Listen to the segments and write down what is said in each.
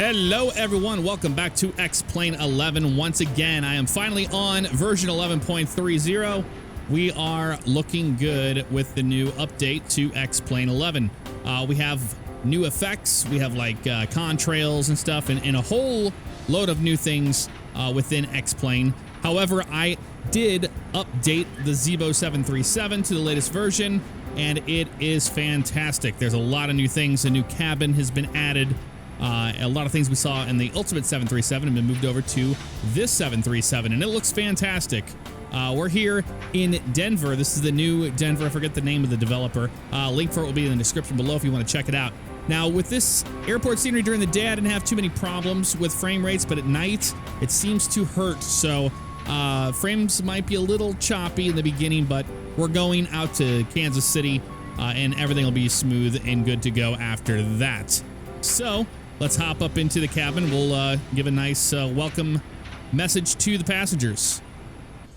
Hello everyone, welcome back to X-Plane 11. Once again, I am finally on version 11.30. We are looking good with the new update to X-Plane 11. We have new effects, we have like contrails and stuff, and a whole load of new things within X-Plane. However, I did update the Zibo 737 to the latest version, and it is fantastic. There's a lot of new things. A new cabin has been added. A lot of things we saw in the Ultimate 737 have been moved over to this 737, and it looks fantastic. We're here in Denver. This is the new Denver. I forget the name of the developer. Link for it will be in the description below if you want to check it out. Now, with this airport scenery during the day, I didn't have too many problems with frame rates, but at night, it seems to hurt. So frames might be a little choppy in the beginning, but we're going out to Kansas City, and everything will be smooth and good to go after that. So let's hop up into the cabin. We'll give a nice welcome message to the passengers.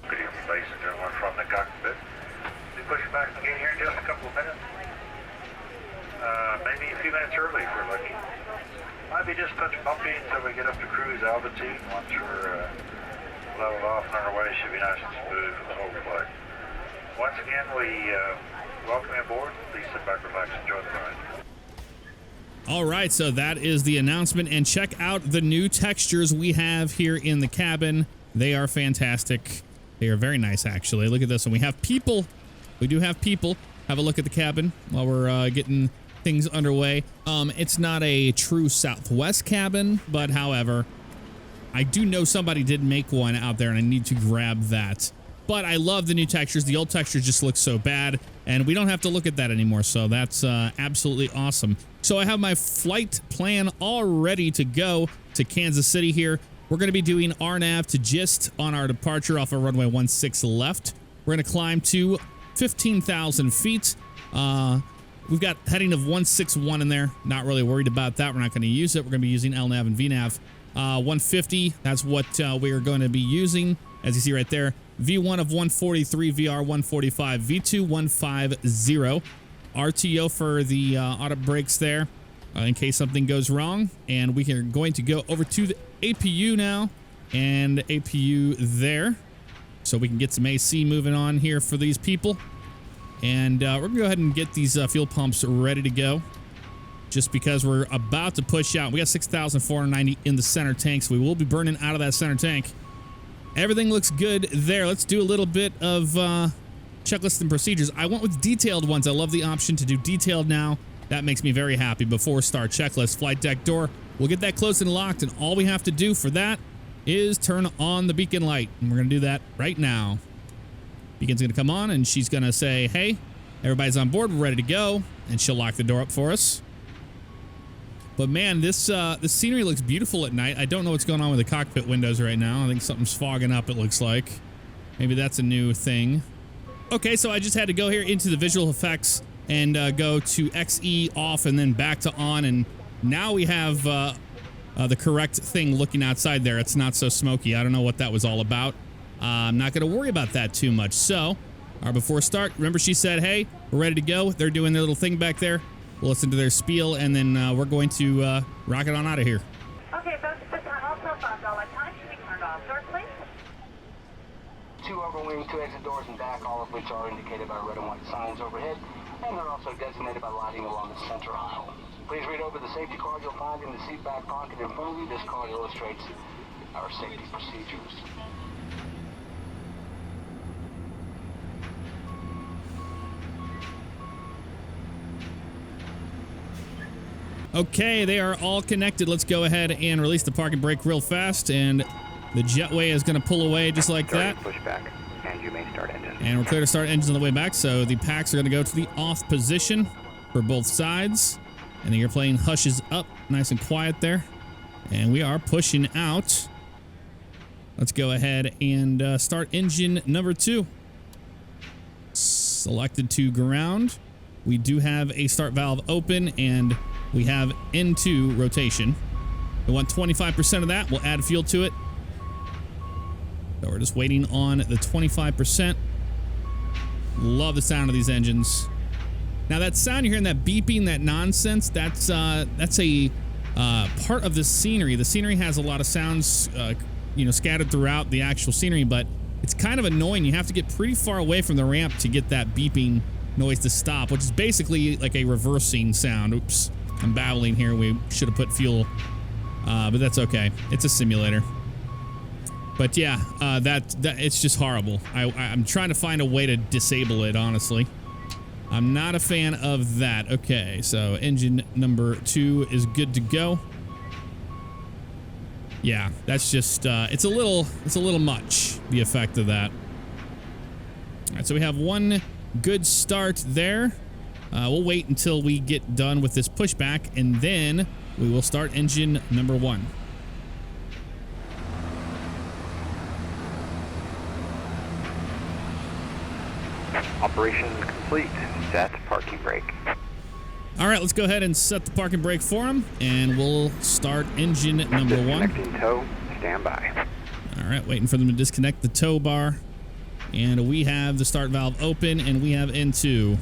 Good evening, ladies and gentlemen, from the cockpit. We push back again here in just a couple of minutes. Maybe a few minutes early if we're lucky. Might be just touch bumpy until we get up to cruise altitude. Once we're leveled off and on our way, should be nice and smooth for the whole flight. Once again, we welcome you aboard. Please sit back, relax, enjoy the ride. All right, so that is the announcement, and check out the new textures we have here in the cabin. They are fantastic. They are very nice, actually. Look at this one. We have people. We do have people. Have a look at the cabin while we're getting things underway. It's not a true Southwest cabin, but however, I do know somebody did make one out there, and I need to grab that. But I love the new textures. The old textures just look so bad, and we don't have to look at that anymore, so that's absolutely awesome. So I have my flight plan all ready to go to Kansas City here. We're going to be doing RNAV to GIST on our departure off of runway 16 left. We're going to climb to 15,000 feet. We've got heading of 161 in there. Not really worried about that. We're not going to use it. We're going to be using LNAV and VNAV. 150, that's what we are going to be using, as you see right there. V1 of 143, VR 145, V2 150. RTO for the auto brakes there in case something goes wrong. And we are going to go over to the APU now, and APU there, so we can get some AC moving on here for these people. And we're gonna go ahead and get these fuel pumps ready to go, just because we're about to push out. We got 6,490 in the center tank, so we will be burning out of that center tank. Everything looks good there. Let's do a little bit of checklist and procedures. I went with detailed ones. I love the option to do detailed now. That makes me very happy. Before start checklist, flight deck door. We'll get that closed and locked, and all we have to do for that is turn on the beacon light, and we're going to do that right now. Beacon's going to come on, and she's going to say, hey, everybody's on board. We're ready to go, and she'll lock the door up for us. But man, this scenery looks beautiful at night. I don't know what's going on with the cockpit windows right now. I think something's fogging up, it looks like. Maybe that's a new thing. Okay, so I just had to go here into the visual effects and go to XE off and then back to on, and now we have the correct thing looking outside there. It's not so smoky. I don't know what that was all about. I'm not going to worry about that too much. So, before start, remember she said, hey, we're ready to go. They're doing their little thing back there. We'll listen to their spiel, and then we're going to rocket on out of here. Okay, folks, at this time, all cell phones, all electronics should be turned off. Doors, please. 2 upper wing, 2 exit doors in back, all of which are indicated by red and white signs overhead, and they're also designated by lighting along the center aisle. Please read over the safety card you'll find in the seat back pocket in front of you. This card illustrates our safety procedures. Okay, they are all connected. Let's go ahead and release the parking brake real fast, and the jetway is going to pull away just like that. Pushback, and you may start engine. And we're clear to start engines on the way back, so the packs are going to go to the off position for both sides. And the airplane hushes up nice and quiet there. And we are pushing out. Let's go ahead and start engine number 2. Selected to ground. We do have a start valve open, and we have N2 rotation. We want 25% of that. We'll add fuel to it. So we're just waiting on the 25%. Love the sound of these engines. Now that sound you're hearing, that beeping, that nonsense, that's a part of the scenery. The scenery has a lot of sounds, scattered throughout the actual scenery, but it's kind of annoying. You have to get pretty far away from the ramp to get that beeping noise to stop, which is basically like a reversing sound. Oops, I'm babbling here. We should have put fuel, but that's okay. It's a simulator. But yeah, that it's just horrible. I'm trying to find a way to disable it, honestly. I'm not a fan of that. Okay, so engine number 2 is good to go. Yeah, that's just it's a little much, the effect of that. All right, so we have one good start there. We'll wait until we get done with this pushback, and then we will start engine number 1. Operation complete. Set parking brake. All right, let's go ahead and set the parking brake for him, and we'll start engine number 1. Disconnecting tow. Stand by. All right, waiting for them to disconnect the tow bar. And we have the start valve open, and we have N2.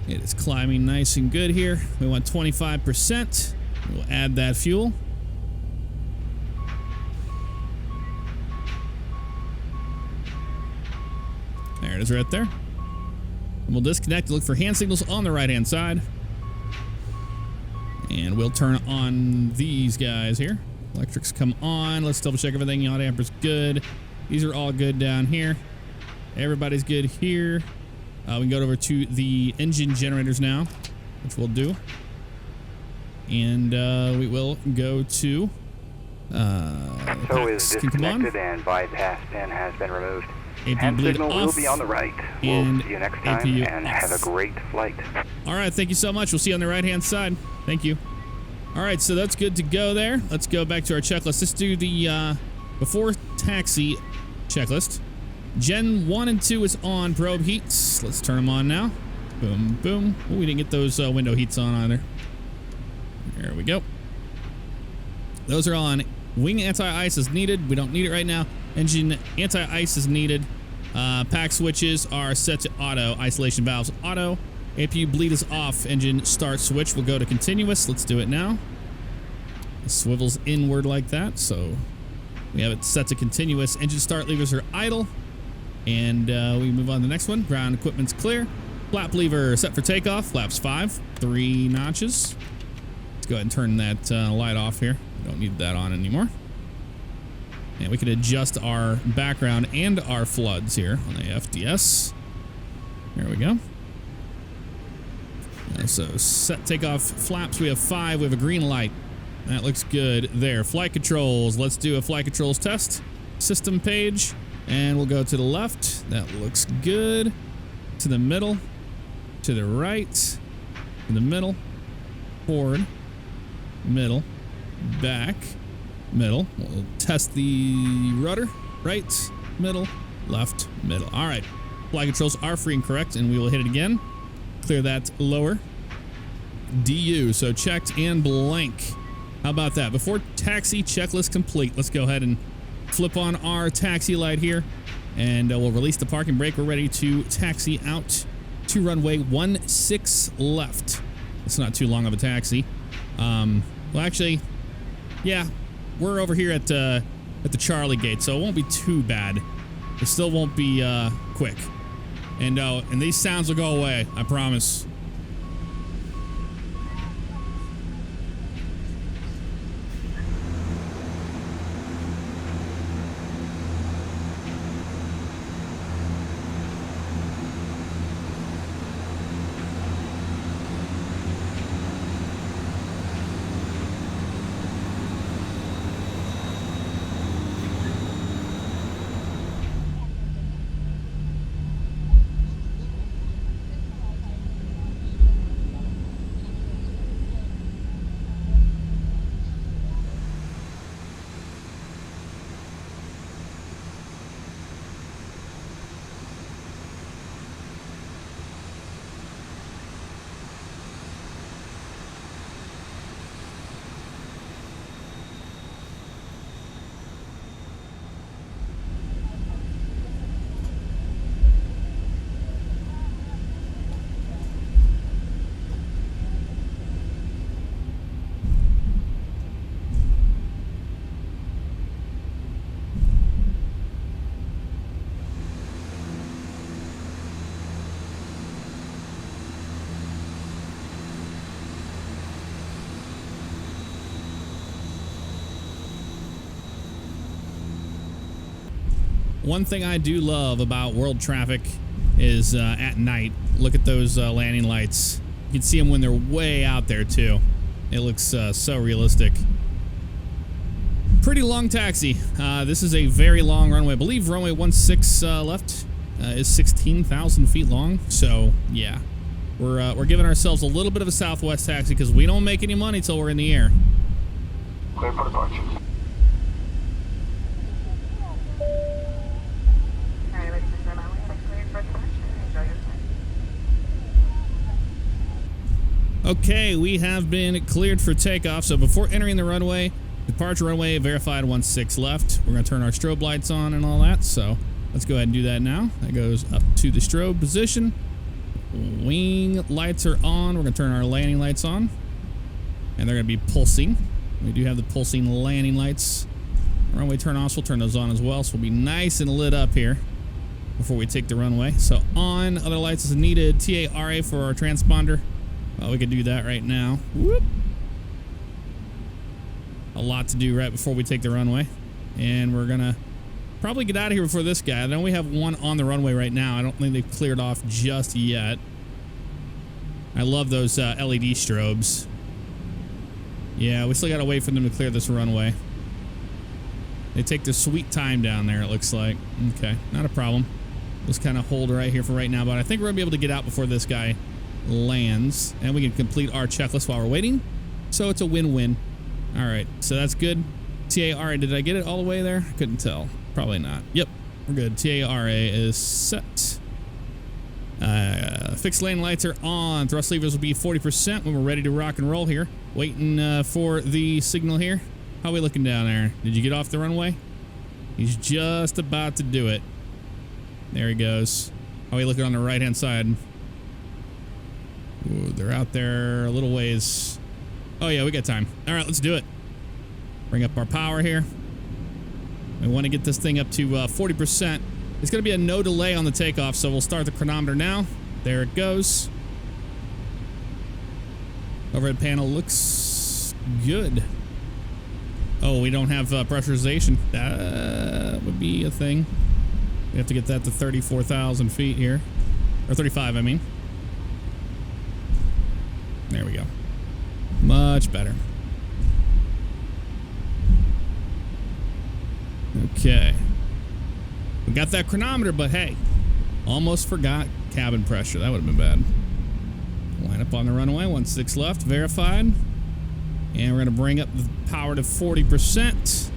It is climbing nice and good here. We want 25%. We'll add that fuel. There it is right there. And we'll disconnect, look for hand signals on the right-hand side. And we'll turn on these guys here. Electrics come on. Let's double check everything. Yacht amper's good. These are all good down here. Everybody's good here. We can go over to the engine generators now, which we'll do. And we will go to... tow is disconnected and bypass pin has been removed. Hand signal will be on the right. We'll see you next time, APU and off. have a great flight. All right, thank you so much. We'll see you on the right-hand side. Thank you. All right, so that's good to go there. Let's go back to our checklist. Let's do the before taxi checklist. Gen 1 and 2 is on. Probe heats. Let's turn them on now. Boom, boom. Oh, we didn't get those window heats on either. There we go. Those are on. Wing anti-ice is needed. We don't need it right now. Engine anti-ice is needed. Pack switches are set to auto. Isolation valves auto. APU bleed is off. Engine start switch will go to continuous. Let's do it now. It swivels inward like that, so we have it set to continuous. Engine start levers are idle. And we move on to the next one. Ground equipment's clear. Flap lever set for takeoff. Flaps 5. 3 notches. Let's go ahead and turn that light off here. We don't need that on anymore. And we can adjust our background and our floods here on the FDS. There we go. So set takeoff flaps. We have 5. We have a green light. That looks good there. Flight controls. Let's do a flight controls test. System page. And we'll go to the left. That looks good. To the middle. To the right. To the middle. Forward. Middle. Back. Middle. We'll test the rudder. Right. Middle. Left. Middle. All right. Flight controls are free and correct, and we will hit it again. Clear that lower. DU. So checked and blank. How about that? Before taxi checklist complete, let's go ahead and flip on our taxi light here, and we'll release the parking brake. We're ready to taxi out to runway 16 left. It's not too long of a taxi. Well, actually, yeah, we're over here at the Charlie gate, so it won't be too bad. It still won't be quick. And these sounds will go away, I promise. One thing I do love about world traffic is at night. Look at those landing lights. You can see them when they're way out there too. It looks so realistic. Pretty long taxi. This is a very long runway. I believe runway 16 left is 16,000 feet long. So yeah, we're giving ourselves a little bit of a Southwest taxi because we don't make any money till we're in the air. Clear for departure. Okay, we have been cleared for takeoff. So before entering the runway, departure runway verified 16 left. We're going to turn our strobe lights on and all that. So let's go ahead and do that now. That goes up to the strobe position. Wing lights are on. We're going to turn our landing lights on. And they're going to be pulsing. We do have the pulsing landing lights. Runway turn-offs, we'll turn those on as well. So we'll be nice and lit up here before we take the runway. So on, other lights is needed. TARA for our transponder. Well, we could do that right now. Whoop. A lot to do right before we take the runway. And we're going to probably get out of here before this guy. I know we have one on the runway right now. I don't think they've cleared off just yet. I love those LED strobes. Yeah, we still got to wait for them to clear this runway. They take their sweet time down there, it looks like. Okay, not a problem. Just kind of hold right here for right now. But I think we're going to be able to get out before this guy lands, and we can complete our checklist while we're waiting, so it's a win-win. All right, so that's good. TARA, did I get it all the way there? I couldn't tell. Probably not. Yep, we're good. TARA is set. Fixed lane lights are on. Thrust levers will be 40% when we're ready to rock and roll here. Waiting for the signal here. How are we looking down there? Did you get off the runway? He's just about to do it. There he goes. How are we looking on the right-hand side? Ooh, they're out there a little ways. Oh yeah, we got time. All right, let's do it. Bring up our power here. We want to get this thing up to 40%. It's going to be a no delay on the takeoff, so we'll start the chronometer now. There it goes. Overhead panel looks good. Oh, we don't have pressurization. That would be a thing. We have to get that to 34,000 feet here. Or 35, I mean. There we go. Much better. Okay. We got that chronometer, but hey, almost forgot cabin pressure. That would have been bad. Line up on the runway. 16 left. Verified. And we're going to bring up the power to 40%.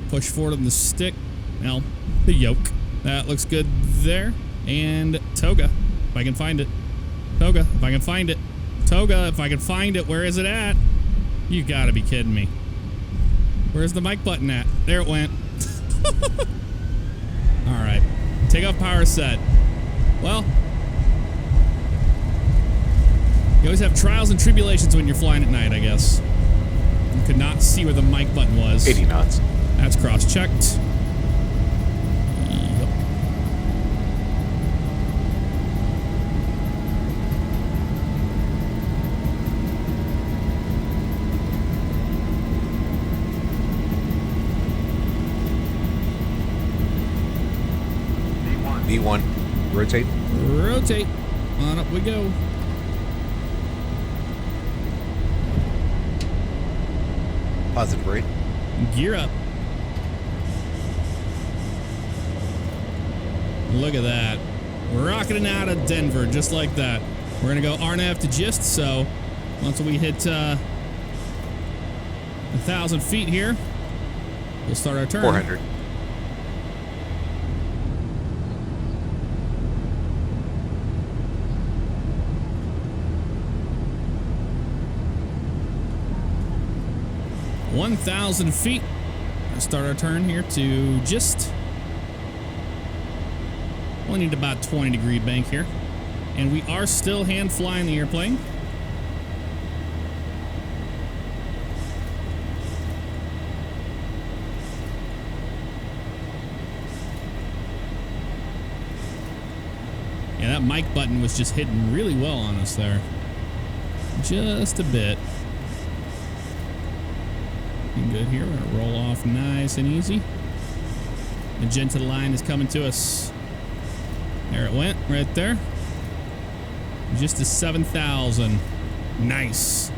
Push forward on the stick. Well, the yoke. That looks good there. And toga, if I can find it. Toga, if I can find it. Toga, if I can find it. Where is it at? You gotta be kidding me. Where's the mic button at? There it went. All right. Takeoff power set. Well, you always have trials and tribulations when you're flying at night, I guess. You could not see where the mic button was. 80 knots. That's cross-checked. V1. Rotate. Rotate. On up we go. Positive rate. Gear up. Look at that. Rocketing out of Denver just like that. We're going to go RNAV to GIST, so once we hit 1,000 feet here, we'll start our turn. 400. $1,000 feet. Let's start our turn here to GIST. We'll need about 20-degree bank here. And we are still hand flying the airplane. Yeah, that mic button was just hitting really well on us there. Just a bit. Good here. We're going to roll off nice and easy. Magenta line is coming to us. There it went, right there. Just to 7,000. Nice.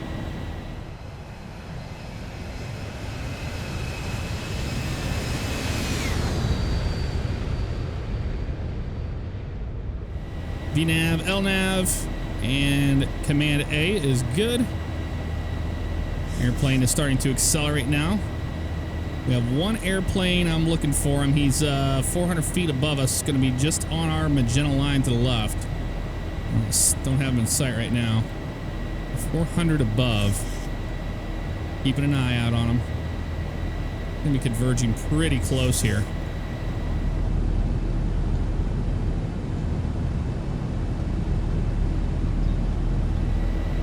VNav, LNav, and Command A is good. Airplane is starting to accelerate now. We have one airplane I'm looking for him. He's 400 feet above us. Going to be just on our magenta line to the left. Don't have him in sight right now. 400 above. Keeping an eye out on him. Going to be converging pretty close here.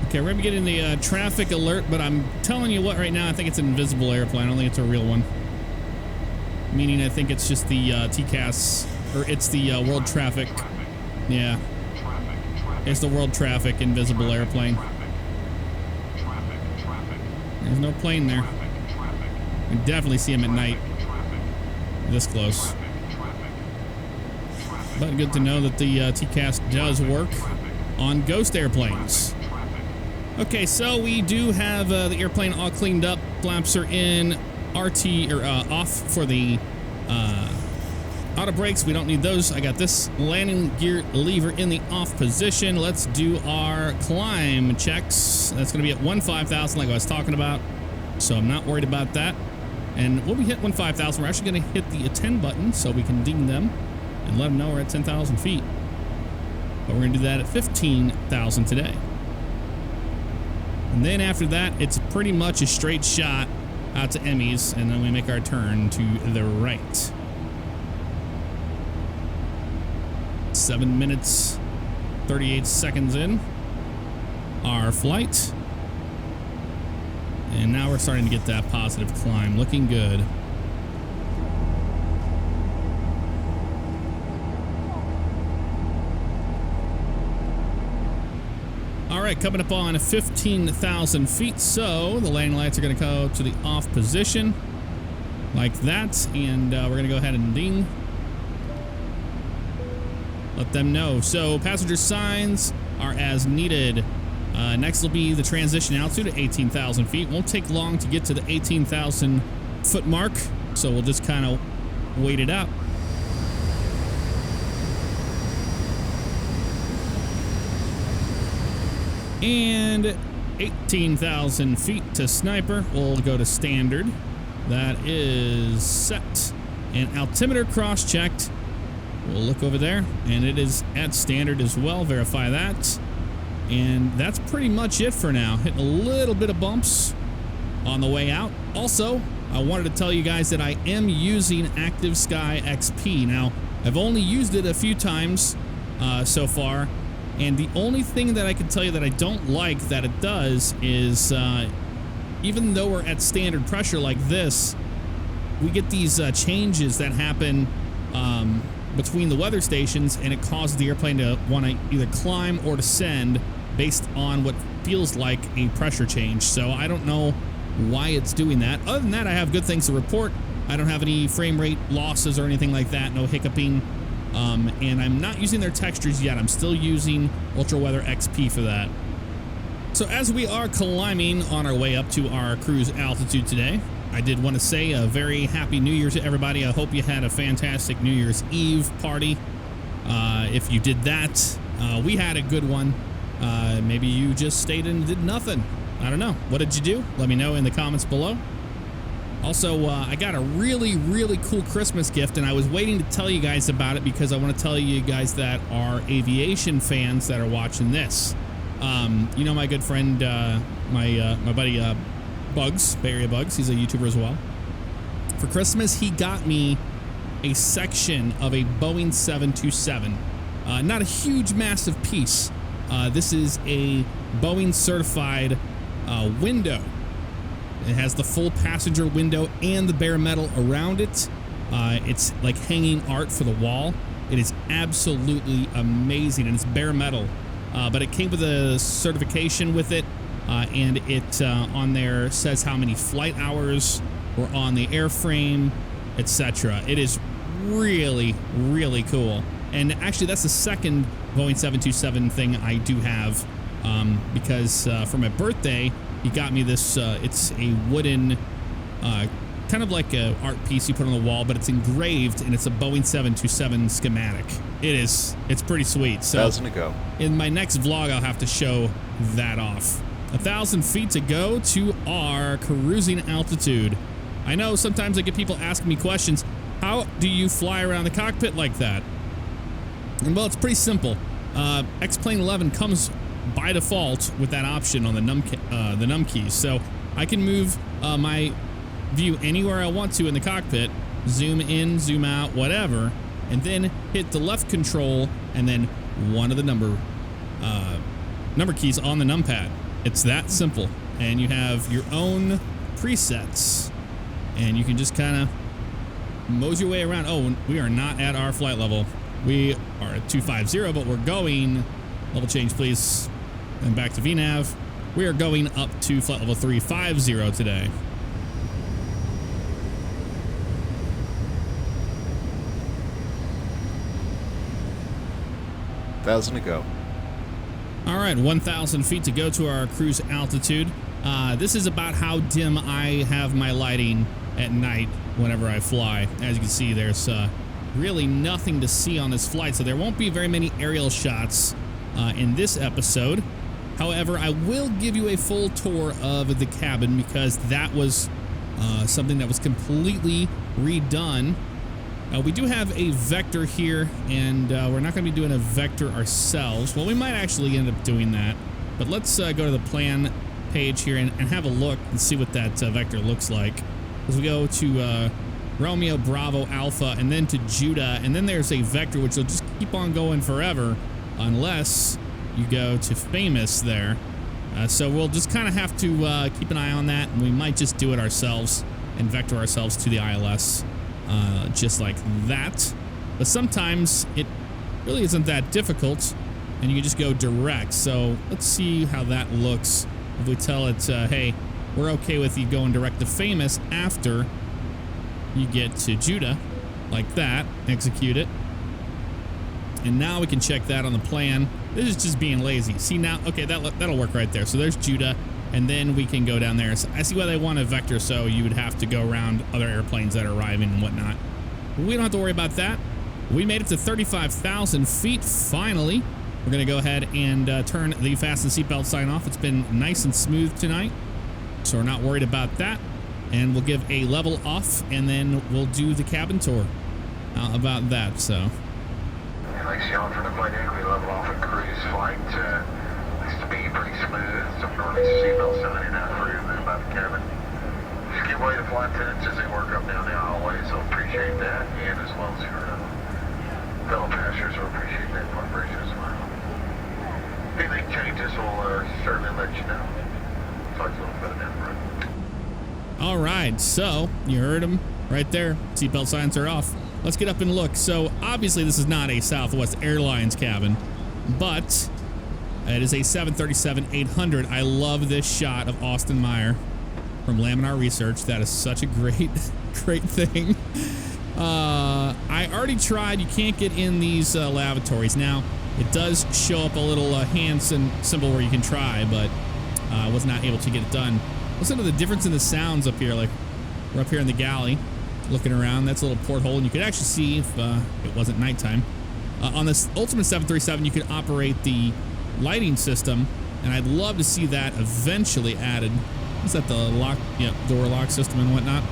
Okay, we're gonna be getting the traffic alert, but I'm telling you what right now, I think it's an invisible airplane. I don't think it's a real one. Meaning I think it's just the TCAS, or it's the world traffic. Yeah. It's the world traffic invisible airplane. There's no plane there. You can definitely see him at night. This close. But good to know that the TCAS does work on ghost airplanes. Okay, so we do have the airplane all cleaned up. Flaps are in, RT or off for the auto brakes. We don't need those. I got this landing gear lever in the off position. Let's do our climb checks. That's going to be at 15,000 like I was talking about. So I'm not worried about that. And when we hit 15,000, we're actually going to hit the attend button so we can ding them and let them know we're at 10,000 feet. But we're going to do that at 15,000 today. And then after that, it's pretty much a straight shot out to Emmys, and then we make our turn to the right. 7 minutes, 38 seconds in our flight. And now we're starting to get that positive climb. Looking good. All right, coming up on 15,000 feet. So the landing lights are going to go to the off position like that. And we're going to go ahead and ding. Let them know. So passenger signs are as needed. Next will be the transition altitude at 18,000 feet. Won't take long to get to the 18,000 foot mark. So we'll just kind of wait it out. And 18,000 feet to sniper. We'll go to standard. That is set. And altimeter cross-checked. We'll look over there, and it is at standard as well. Verify that. And that's pretty much it for now. Hitting a little bit of bumps on the way out. Also, I wanted to tell you guys that I am using Active Sky XP. Now, I've only used it a few times so far. And the only thing that I can tell you that I don't like that it does is even though we're at standard pressure like this, we get these changes that happen between the weather stations, and it causes the airplane to want to either climb or descend based on what feels like a pressure change. So I don't know why it's doing that. Other than that, I have good things to report. I don't have any frame rate losses or anything like that. No hiccuping. And I'm not using their textures yet. I'm still using Ultra Weather XP for that. So as we are climbing on our way up to our cruise altitude today, I did want to say a very happy New Year to everybody. I hope you had a fantastic New Year's Eve party. If you did that, we had a good one. Maybe you just stayed and did nothing. I don't know. What did you do? Let me know in the comments below. Also, I got a really, really cool Christmas gift, and I was waiting to tell you guys about it because I want to tell you guys that are aviation fans that are watching this. You know my good friend, my buddy Bugs, Bay Area Bugs. He's a YouTuber as well. For Christmas, he got me a section of a Boeing 727. Not a huge, massive piece. This is a Boeing certified window. It has the full passenger window and the bare metal around it. It's like hanging art for the wall. It is absolutely amazing, and it's bare metal. But it came with a certification with it, and it on there says how many flight hours were on the airframe, etc. It is really, really cool. And actually, that's the second Boeing 727 thing I do have, because for my birthday, he got me this. It's a wooden, kind of like a art piece you put on the wall, but it's engraved, and it's a Boeing 727 schematic. It's pretty sweet. So 1,000 to go. In my next vlog, I'll have to show that off. 1,000 feet to go to our cruising altitude. I know sometimes I get people asking me questions. How do you fly around the cockpit like that? And well, it's pretty simple. X-Plane 11 comes by default with that option on the num keys. So I can move my view anywhere I want to in the cockpit, zoom in, zoom out, whatever, and then hit the left control and then one of the number keys on the numpad. It's that simple. And you have your own presets, and you can just kind of mosey your way around. Oh, we are not at our flight level. We are at 250, but we're going, level change please, and back to VNAV. We are going up to flight level 350 today. $1,000 to go. All right, 1,000 feet to go to our cruise altitude. This is about how dim I have my lighting at night whenever I fly. As you can see, there's really nothing to see on this flight, so there won't be very many aerial shots in this episode. However, I will give you a full tour of the cabin because that was something that was completely redone. We do have a vector here, and we're not going to be doing a vector ourselves. Well, we might actually end up doing that, but let's go to the plan page here and have a look and see what that vector looks like. As we go to Romeo, Bravo, Alpha, and then to Judah, and then there's a vector which will just keep on going forever unless you go to Famous there. So we'll just kind of have to keep an eye on that, and we might just do it ourselves and vector ourselves to the ILS. Just like that. But sometimes it really isn't that difficult and you can just go direct. So let's see how that looks if we tell it, hey, we're okay with you going direct to Famous after you get to Judah, like that. Execute it. And now we can check that on the plan. This is just being lazy. See now, okay, that'll work right there. So there's Judah, and then we can go down there. So I see why they want a vector, so you would have to go around other airplanes that are arriving and whatnot. But we don't have to worry about that. We made it to 35,000 feet finally. We're going to go ahead and turn the fasten seatbelt sign off. It's been nice and smooth tonight, so we're not worried about that. And we'll give a level off, and then we'll do the cabin tour. How about that? So. Nice yawn for the flight deck. We level off and cruise flight. Looks to be pretty smooth. Some northeast seatbelt sign in out for you about the cabin. Just give way to flight attendants as they work up down the hallway, so appreciate that. And as well as your fellow passengers, so appreciate that cooperation as well. If anything changes, we'll certainly let you know. Talk to you a little bit down the road. All right, so you heard them right there. Seatbelt signs are off. Let's get up and look. So obviously this is not a Southwest Airlines cabin, but it is a 737-800. I love this shot of Austin Meyer from Laminar Research. That is such a great thing. I already tried. You can't get in these lavatories. Now, it does show up a little hand symbol where you can try, but I was not able to get it done. Listen to the difference in the sounds up here. Like, we're up here in the galley looking around. That's a little porthole, and you could actually see if it wasn't nighttime. On this Ultimate 737, you could operate the lighting system, and I'd love to see that eventually added. Is that the lock? Yeah, door lock system and whatnot.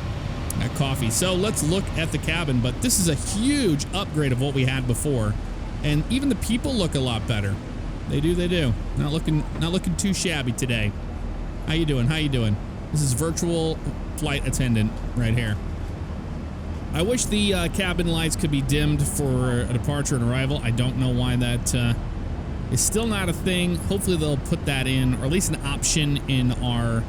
That coffee. So let's look at the cabin, but this is a huge upgrade of what we had before, and even the people look a lot better. They do. Not looking too shabby today. How you doing? This is virtual flight attendant right here. I wish the cabin lights could be dimmed for a departure and arrival. I don't know why that is still not a thing. Hopefully they'll put that in, or at least an option in our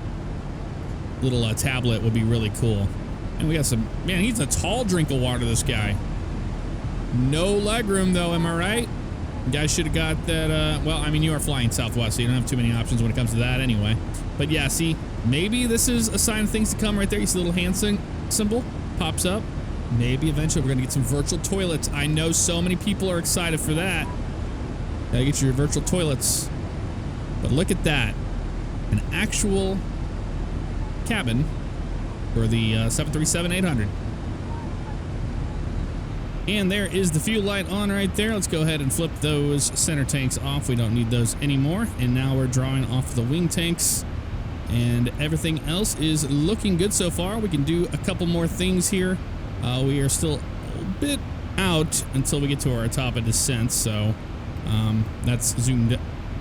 little tablet would be really cool. And we got some, man, he's a tall drink of water, this guy. No legroom though, am I right? You guys should have got that, well, I mean, you are flying Southwest, so you don't have too many options when it comes to that anyway. But yeah, see, maybe this is a sign of things to come right there. You see the little hand symbol pops up. Maybe eventually we're going to get some virtual toilets. I know so many people are excited for that. Gotta get your virtual toilets. But look at that. An actual cabin for the 737-800. And there is the fuel light on right there. Let's go ahead and flip those center tanks off. We don't need those anymore. And now we're drawing off the wing tanks. And everything else is looking good so far. We can do a couple more things here. We are still a bit out until we get to our top of descent. So that's zoomed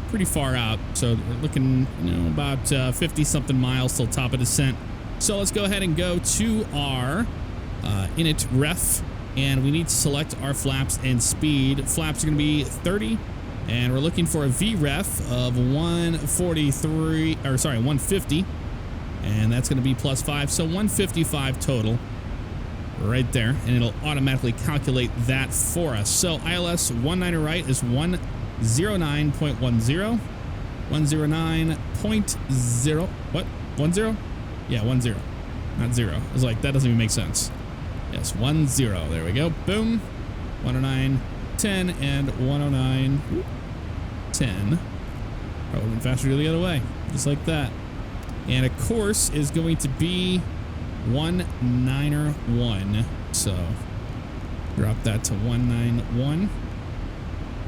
pretty far out. So we're looking, you know, about 50-something miles till top of descent. So let's go ahead and go to our init ref. And we need to select our flaps and speed. Flaps are going to be 30. And we're looking for a VREF of 150. And that's going to be +5. So 155 total right there. And it'll automatically calculate that for us. So ILS 19 right is 109.10. 109.0. What? 10? Yeah, 10. Not 0. I was like, that doesn't even make sense. Yes, 10. There we go. Boom. 109.10 and 109.10. Probably went faster the other way. Just like that. And a course is going to be 191. So drop that to 191.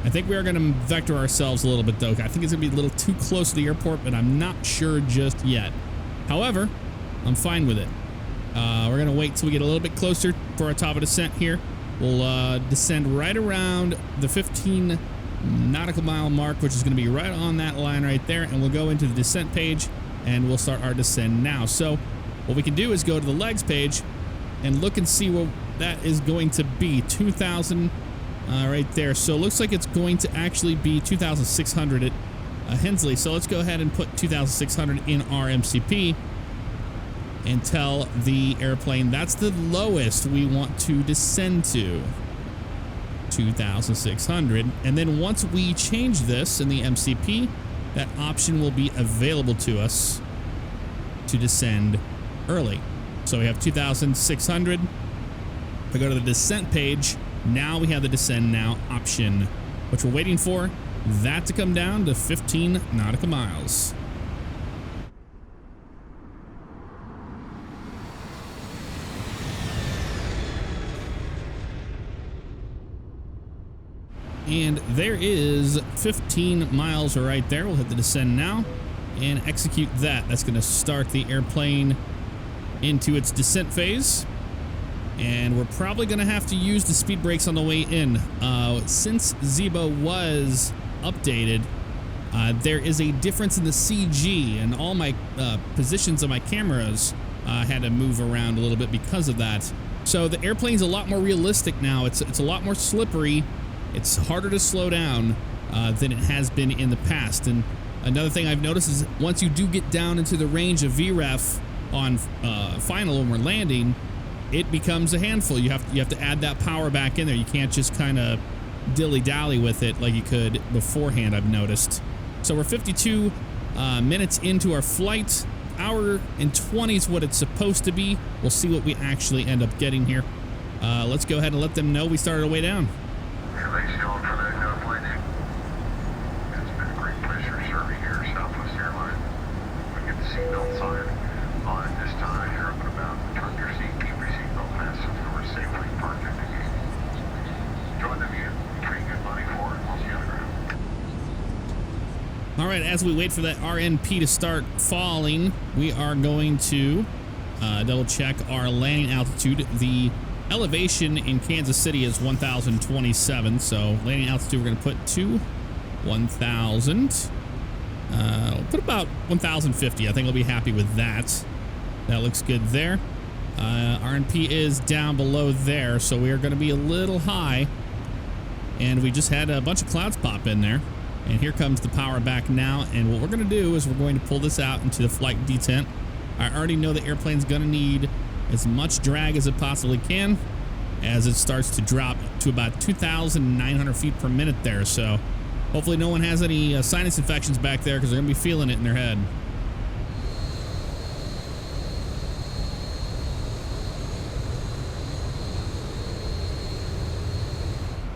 I think we are going to vector ourselves a little bit, though. I think it's going to be a little too close to the airport, but I'm not sure just yet. However, I'm fine with it. We're going to wait till we get a little bit closer for our top of descent here. We'll descend right around the 15 nautical mile mark, which is going to be right on that line right there. And we'll go into the descent page and we'll start our descent now. So what we can do is go to the legs page and look and see what that is going to be. 2,000 right there. So it looks like it's going to actually be 2,600 at Hensley. So let's go ahead and put 2,600 in our MCP. And tell the airplane that's the lowest we want to descend to, 2,600. And then once we change this in the MCP, that option will be available to us to descend early. So we have 2,600. If I go to the descent page, now we have the descend now option, which we're waiting for that to come down to 15 nautical miles. And there is 15 miles right there. We'll hit the descend now and execute that. That's going to start the airplane into its descent phase. And we're probably going to have to use the speed brakes on the way in. Since Zibo was updated, there is a difference in the CG, and all my positions of my cameras had to move around a little bit because of that. So the airplane's a lot more realistic now. It's a lot more slippery. It's harder to slow down than it has been in the past. And another thing I've noticed is once you do get down into the range of VREF on final when we're landing, it becomes a handful. You have to add that power back in there. You can't just kind of dilly-dally with it like you could beforehand, I've noticed. So we're 52 minutes into our flight. Hour and 20 is what it's supposed to be. We'll see what we actually end up getting here. Let's go ahead and let them know we started our way down. Thanks, John, for that flight. It's been a great pleasure serving here at Southwest Airlines. We get the seatbelt sign on at this time. You're up and about. Turn your seat, keep your seatbelt fastened, and we're safely parked in the gate. Join them again. Pretty good money for it. We'll see you on the ground. All right, as we wait for that RNP to start falling, we are going to double check our landing altitude. The elevation in Kansas City is 1,027, so landing altitude we're going to put to 1,000. We'll put about 1,050. I think I'll be happy with that. That looks good there. RNP is down below there, so we are going to be a little high. And we just had a bunch of clouds pop in there. And here comes the power back now. And what we're going to do is we're going to pull this out into the flight detent. I already know the airplane's going to need as much drag as it possibly can as it starts to drop to about 2,900 feet per minute there. So hopefully no one has any sinus infections back there because they're going to be feeling it in their head.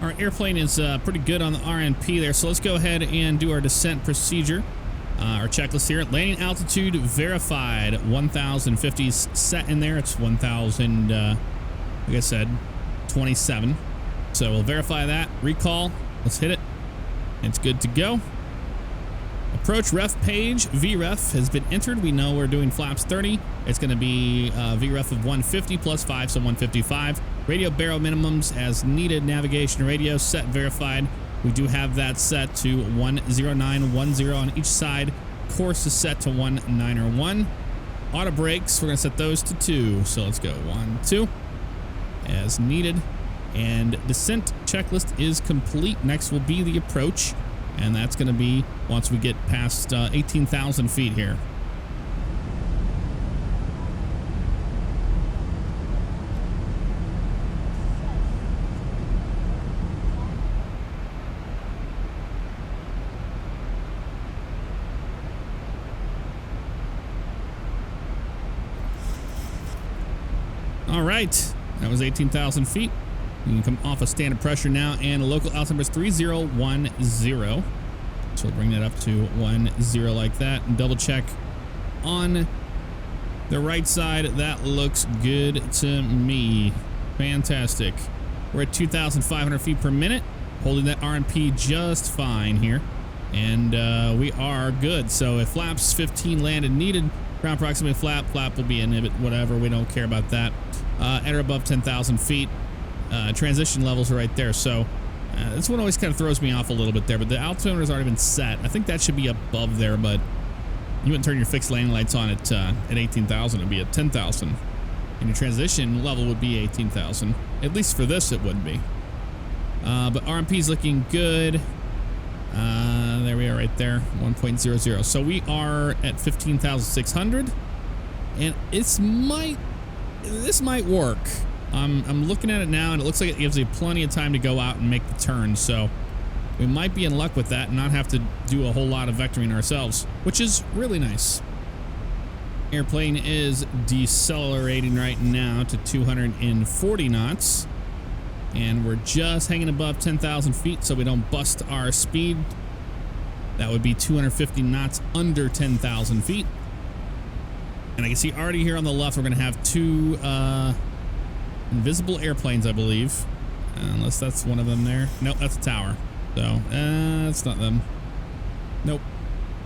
Our airplane is pretty good on the RNP there, so let's go ahead and do our descent procedure. Our checklist here. Landing altitude verified. 1,050 is set in there. It's 1,000, like I said, 27. So we'll verify that. Recall. Let's hit it. It's good to go. Approach ref page. VREF has been entered. We know we're doing flaps 30. It's going to be VREF of 150 plus 5, so 155. Radio barrel minimums as needed. Navigation radio set verified. We do have that set to 10910 on each side. Course is set to 191. Auto brakes, we're going to set those to 2. So let's go 1, 2 as needed. And descent checklist is complete. Next will be the approach. And that's going to be once we get past 18,000 feet here. All right, that was 18,000 feet. You can come off of standard pressure now, and local altitude number is 3010. So we'll bring that up to 10 like that, and double check on the right side. That looks good to me. Fantastic. We're at 2,500 feet per minute, holding that RMP just fine here, and we are good. So if flaps 15 landed needed, ground proximity flap will be inhibit, whatever. We don't care about that. Enter above 10,000 feet. Transition levels are right there. So this one always kind of throws me off a little bit there, but the altimeter has already been set. I think that should be above there, but you wouldn't turn your fixed landing lights on at 18,000. It'd be at 10,000. And your transition level would be 18,000. At least for this, it would be. But RMP is looking good. There we are right there, 1.00. So we are at 15,600, and this might work. I'm looking at it now, and it looks like it gives you plenty of time to go out and make the turn. So we might be in luck with that and not have to do a whole lot of vectoring ourselves, which is really nice. Airplane is decelerating right now to 240 knots. And we're just hanging above 10,000 feet so we don't bust our speed. That would be 250 knots under 10,000 feet. And I can see already here on the left, we're going to have two invisible airplanes, I believe. Unless that's one of them there. Nope, that's a tower. So, it's not them. Nope.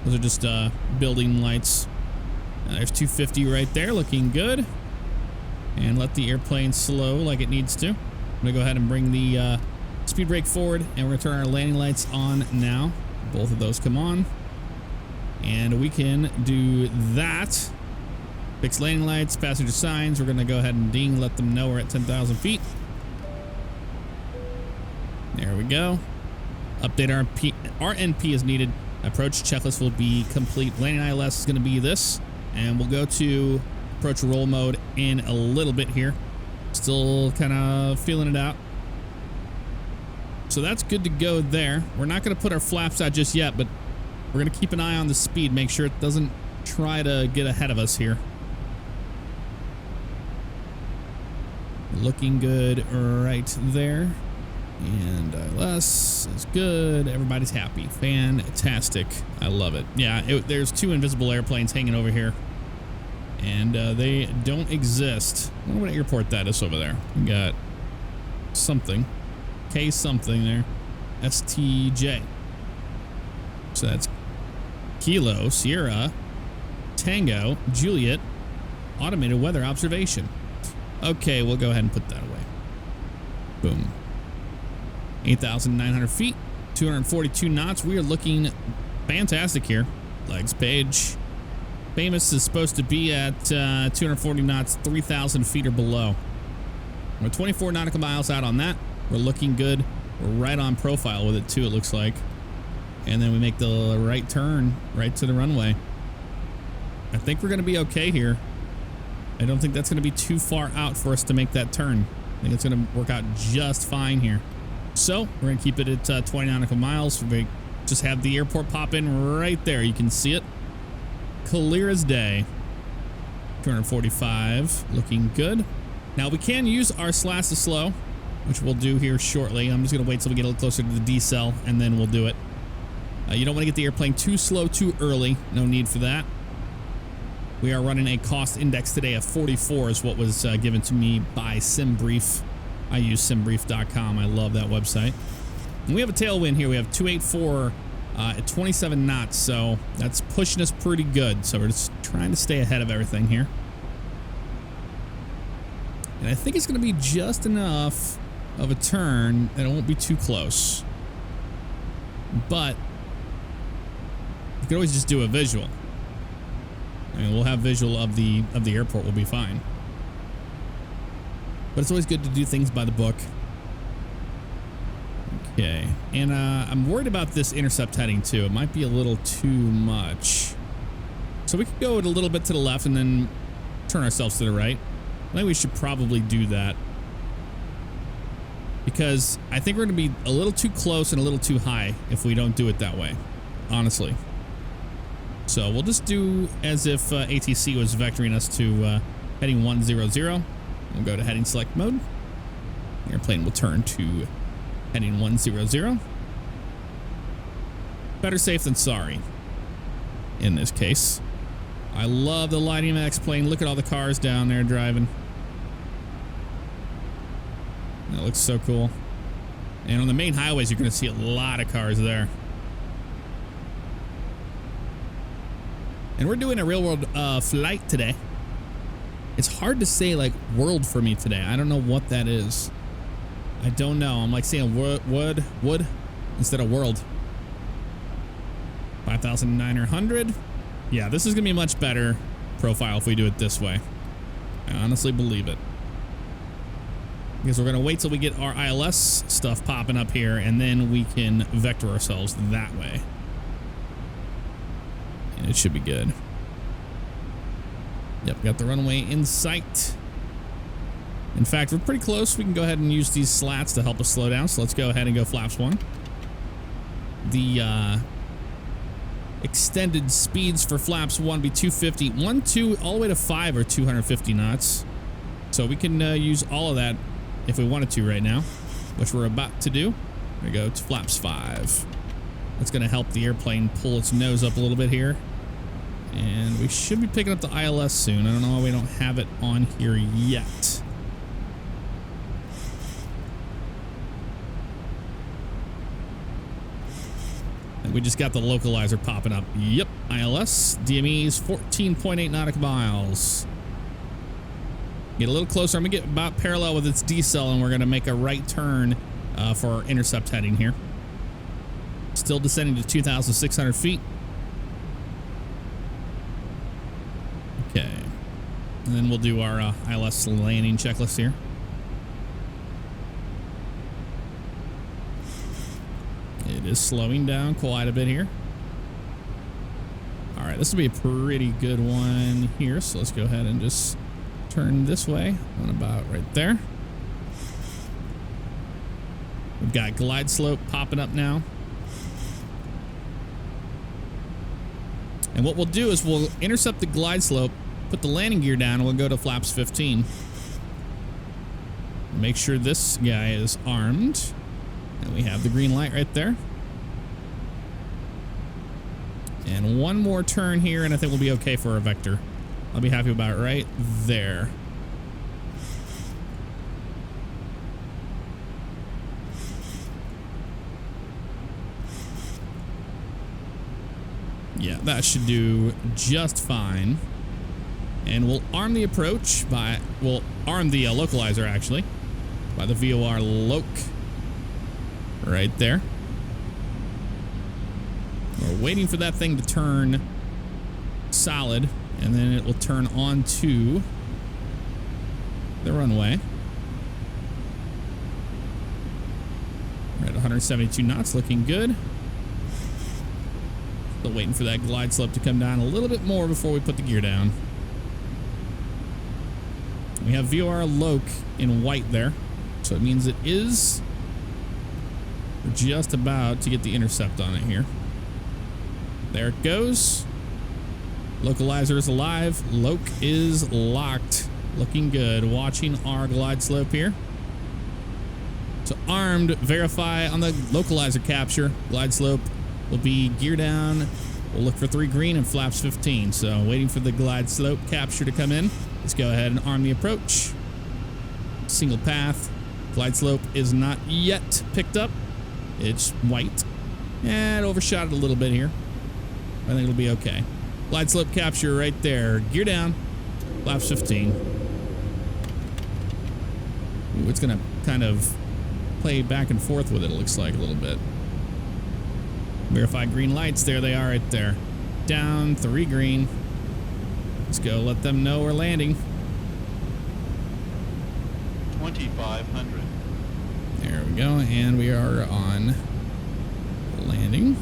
Those are just building lights. There's 250 right there, looking good. And let the airplane slow like it needs to. I'm going to go ahead and bring the speed brake forward, and we're going to turn our landing lights on now. Both of those come on. And we can do that. Fix landing lights, passenger signs. We're going to go ahead and ding, let them know we're at 10,000 feet. There we go. Update RNP is needed. Approach checklist will be complete. Landing ILS is going to be this. And we'll go to approach roll mode in a little bit here. Still kind of feeling it out. So that's good to go there. We're not going to put our flaps out just yet, but we're going to keep an eye on the speed. Make sure it doesn't try to get ahead of us here. Looking good right there. And ILS is good. Everybody's happy. Fantastic. I love it. Yeah, there's two invisible airplanes hanging over here. And they don't exist. I wonder what airport that is over there. We got something. K something there. STJ. So that's Kilo, Sierra, Tango, Juliet, automated weather observation. Okay, we'll go ahead and put that away. Boom. 8,900 feet, 242 knots. We are looking fantastic here. Legs page. Famous is supposed to be at 240 knots, 3,000 feet or below. We're 24 nautical miles out on that. We're looking good. We're right on profile with it too, it looks like. And then we make the right turn right to the runway. I think we're going to be okay here. I don't think that's going to be too far out for us to make that turn. I think it's going to work out just fine here. So we're going to keep it at 20 nautical miles. We just have the airport pop in right there. You can see it. Clear as day. 245, looking good. Now we can use our slash to slow. which we'll do here shortly. I'm just going to wait till we get a little closer to the decel, and then we'll do it. You don't want to get the airplane too slow too early. No need for that. We are running a cost index today of 44 is what was given to me by SimBrief. I use simbrief.com. I love that website. And we have a tailwind here. We have 284 at 27 knots, so that's pushing us pretty good. So we're just trying to stay ahead of everything here. And I think it's going to be just enough of a turn that it won't be too close. But you can always just do a visual. I mean, we'll have visual of the airport. We'll be fine. But it's always good to do things by the book. Okay. And I'm worried about this intercept heading too. It might be a little too much. So we could go a little bit to the left and then turn ourselves to the right. I think we should probably do that. Because I think we're going to be a little too close and a little too high if we don't do it that way. Honestly. So we'll just do as if ATC was vectoring us to heading 100. We'll go to heading select mode. The airplane will turn to heading 100. Better safe than sorry in this case. I love the lighting of the X-plane. Look at all the cars down there driving. That looks so cool. And on the main highways, you're going to see a lot of cars there. And we're doing a real world flight today. It's hard to say like world for me today. I don't know what that is. I don't know. I'm like saying wood instead of world. 5,900. Yeah, this is going to be a much better profile if we do it this way. I honestly believe it. Because we're going to wait till we get our ILS stuff popping up here, and then we can vector ourselves that way. And it should be good. Yep, got the runway in sight. In fact, we're pretty close. We can go ahead and use these slats to help us slow down. So let's go ahead and go flaps 1. The extended speeds for flaps 1 be 250, 1, 2, all the way to 5 or 250 knots. So we can use all of that if we wanted to right now, which we're about to do. There we go, to flaps 5. That's going to help the airplane pull its nose up a little bit here. And we should be picking up the ILS soon. I don't know why we don't have it on here yet. And we just got the localizer popping up. Yep, ILS. DME is 14.8 nautical miles. Get a little closer. I'm going to get about parallel with its decel, and we're going to make a right turn for our intercept heading here. Still descending to 2,600 feet. Okay. And then we'll do our ILS landing checklist here. It is slowing down quite a bit here. All right, this will be a pretty good one here. So let's go ahead and just turn this way on about right there. We've got glide slope popping up now. And what we'll do is we'll intercept the glide slope, put the landing gear down, and we'll go to flaps 15. Make sure this guy is armed. And we have the green light right there. And one more turn here, and I think we'll be okay for our vector. I'll be happy about it right there. Yeah, that should do just fine. And we'll arm the approach by, we'll arm the localizer actually by the VOR loc right there. We're waiting for that thing to turn solid, and then it will turn onto the runway. We're at 172 knots, looking good. Still waiting for that glide slope to come down a little bit more before we put the gear down. We have VOR loc in white there, so it means it is just about to get the intercept on it here. There it goes. Localizer is alive. Loc is locked. Looking good. Watching our glide slope here. So armed, verify on the localizer capture. Glide slope will be gear down. We'll look for 3 green and flaps 15. So waiting for the glide slope capture to come in. Let's go ahead and arm the approach. Single path. Glide slope is not yet picked up. It's white. And overshot it a little bit here. I think it'll be okay. Glide slope capture right there. Gear down. Flaps 15. Ooh, it's going to kind of play back and forth with it, looks like, a little bit. Verify green lights. There they are right there. Down, 3 green. Let's go let them know we're landing. 2,500. There we go. And we are on landing.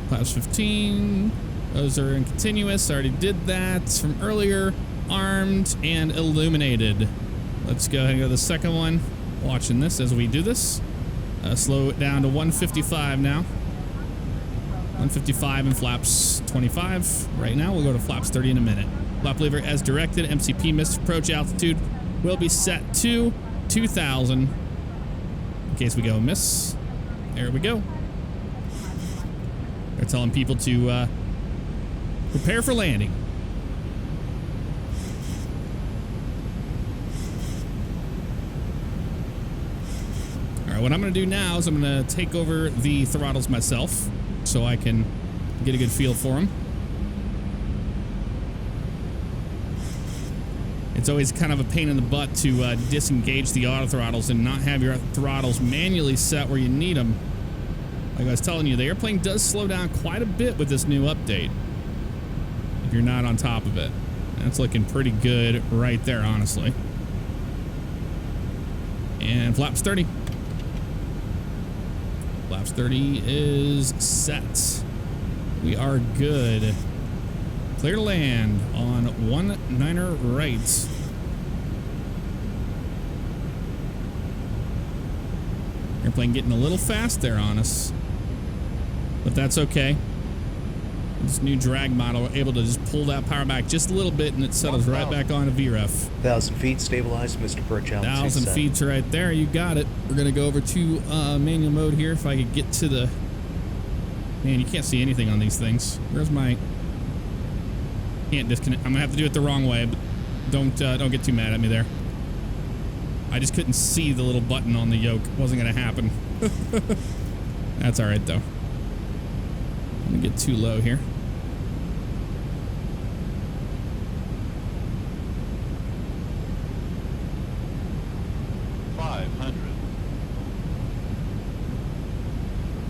Flaps 15. Those are in continuous. Already did that from earlier. Armed and illuminated. Let's go ahead and go to the second one. Watching this as we do this. Slow it down to 155 now. 155 and flaps 25. Right now, we'll go to flaps 30 in a minute. Flap lever as directed. MCP missed approach altitude will be set to 2,000. In case we go miss. There we go. They're telling people to prepare for landing. All right, what I'm going to do now is I'm going to take over the throttles myself so I can get a good feel for them. It's always kind of a pain in the butt to disengage the auto throttles and not have your throttles manually set where you need them. Like I was telling you, the airplane does slow down quite a bit with this new update if you're not on top of it. That's looking pretty good right there, honestly. And flaps 30. Flaps 30 is set. We are good. Clear to land on 19er right. Airplane getting a little fast there on us, but that's okay. This new drag model, we're able to just pull that power back just a little bit and it settles right back on a VREF. 1,000 feet stabilized, Mr. Approach altitude. 1,000 feet's right there. You got it. We're going to go over to manual mode here. If I could get to the... Man, you can't see anything on these things. Where's my... Can't disconnect. I'm going to have to do it the wrong way, but don't get too mad at me there. I just couldn't see the little button on the yoke. It wasn't going to happen. That's all right, though. I'm going to get too low here.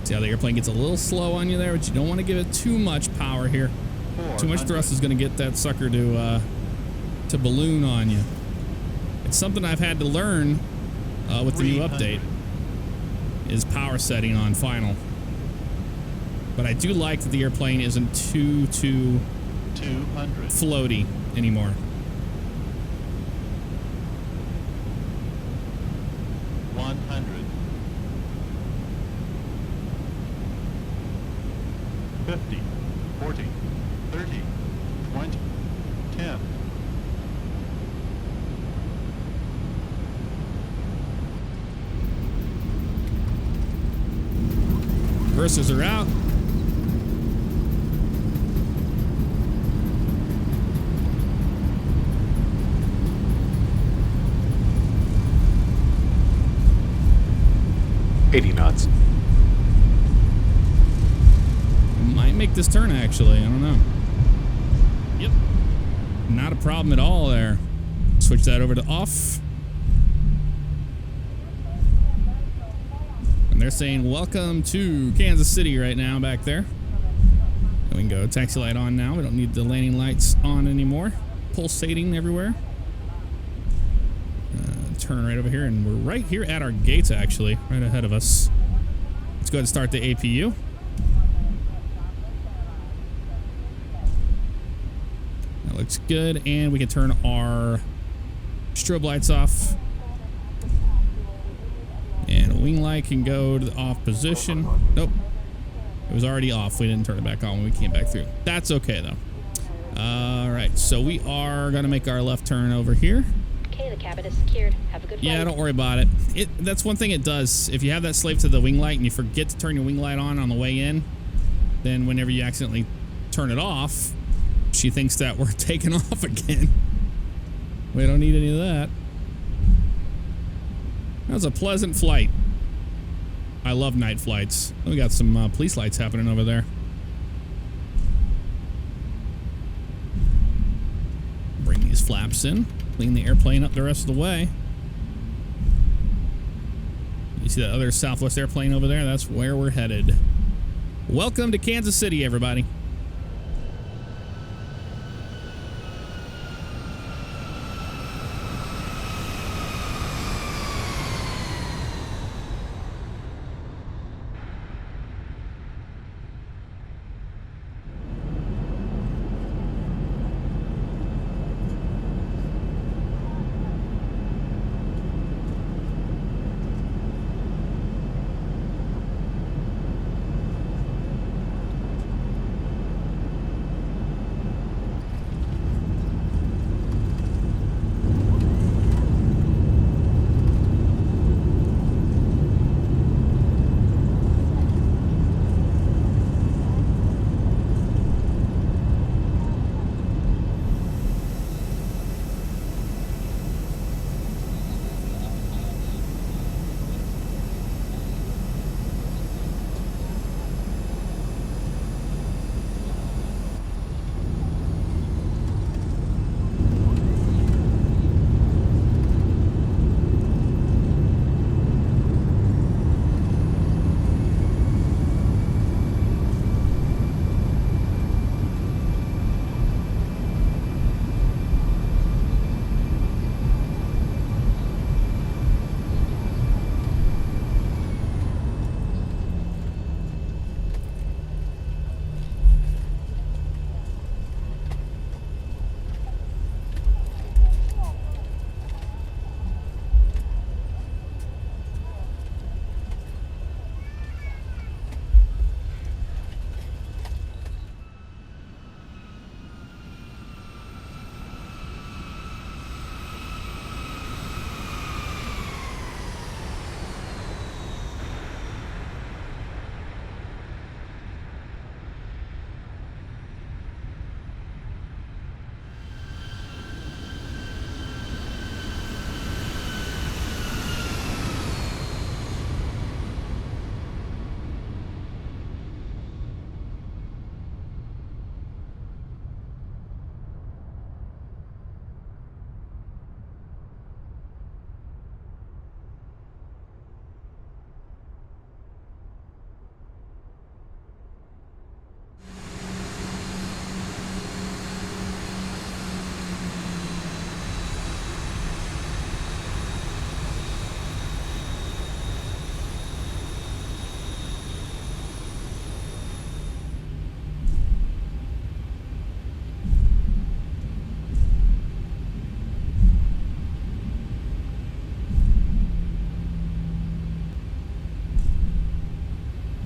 See how the airplane gets a little slow on you there, but you don't want to give it too much power here. Too much thrust is going to get that sucker to balloon on you. It's something I've had to learn with the new update is power setting on final. But I do like that the airplane isn't too 200 floaty anymore. Reversers are out. $80 knots. Might make this turn, actually. I don't know. Yep. Not a problem at all there. Switch that over to off. And they're saying, welcome to Kansas City right now back there. And we can go taxi light on now. We don't need the landing lights on anymore. Pulsating everywhere. Turn right over here, and we're right here at our gates, actually, right ahead of us. Let's go ahead and start the APU. That looks good, and we can turn our strobe lights off. And wing light can go to the off position. Nope. It was already off. We didn't turn it back on when we came back through. That's okay, though. All right, so we are going to make our left turn over here. Okay, the cabin is secured. Have a good flight. Yeah, don't worry about it. That's one thing it does. If you have that slave to the wing light and you forget to turn your wing light on the way in, then whenever you accidentally turn it off, she thinks that we're taking off again. We don't need any of that. That was a pleasant flight. I love night flights. We got some police lights happening over there. Bring these flaps in. Clean the airplane up the rest of the way. You see that other Southwest airplane over there? That's where we're headed. Welcome to Kansas City, everybody.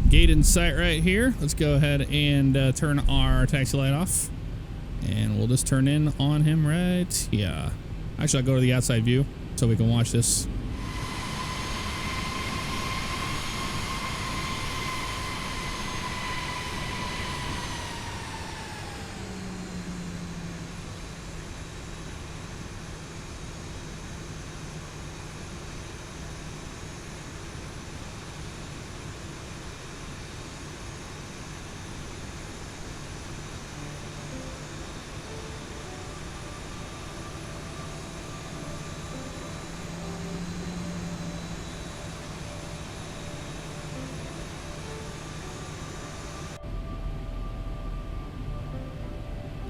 Gate in sight right here. Let's go ahead and turn our taxi light off. And we'll just turn in on him right here. Actually, I'll go to the outside view so we can watch this.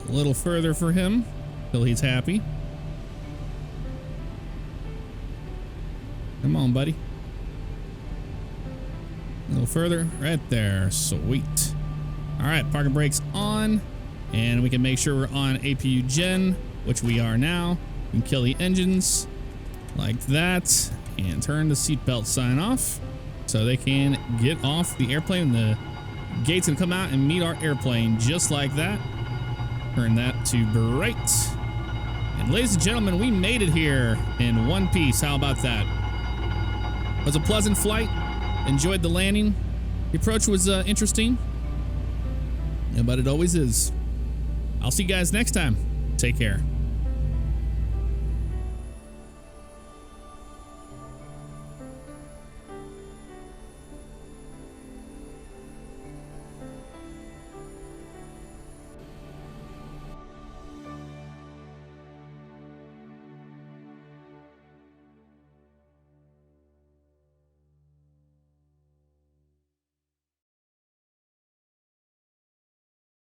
A little further for him till he's happy. Come on, buddy. A little further. Right there. Sweet. All right, parking brakes on. And we can make sure we're on APU Gen, which we are now. We can kill the engines like that. And turn the seatbelt sign off so they can get off the airplane. The gates can come out and meet our airplane just like that. Turn that to bright. And ladies and gentlemen, we made it here in one piece. How about that? It was a pleasant flight. Enjoyed the landing. The approach was interesting. Yeah, but it always is. I'll see you guys next time. Take care.